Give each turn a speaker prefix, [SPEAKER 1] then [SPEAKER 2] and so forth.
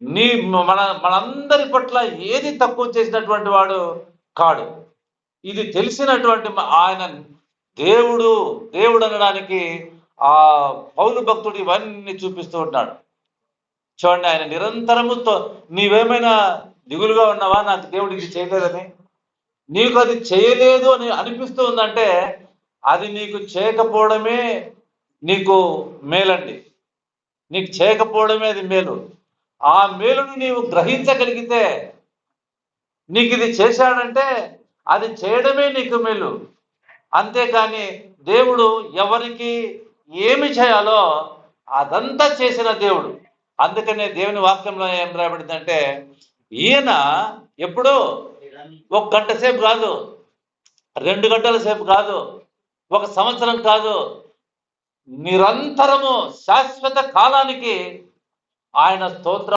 [SPEAKER 1] మనందరి పట్ల ఏది తక్కువ చేసినటువంటి వాడు కాడు. ఇది తెలిసినటువంటి ఆయన దేవుడు దేవుడు అనడానికి ఆ పౌలు భక్తుడు ఇవన్నీ చూపిస్తూ ఉంటాడు. చూడండి, ఆయన నిరంతరము నీవేమైనా దిగులుగా ఉన్నావా, నాకు దేవుడు ఇది చేయలేదని? నీకు అది చేయలేదు అని అనిపిస్తూ ఉందంటే అది నీకు చేయకపోవడమే నీకు మేలండి. నీకు చేయకపోవడమే అది మేలు. ఆ మేలుని నీవు గ్రహించగలిగితే, నీకు ఇది చేశాడంటే అది చేయడమే నీకు మేలు. అంతేకాని దేవుడు ఎవరికి ఏమి చేయాలో అదంతా చేసిన దేవుడు. అందుకనే దేవుని వాక్యంలో ఏం రాయబడిందంటే, ఈయన ఎప్పుడు 1 గంట సేపు కాదు, 2 గంటల సేపు కాదు, 1 సంవత్సరం కాదు, నిరంతరము శాశ్వత కాలానికి ఆయన స్తోత్రం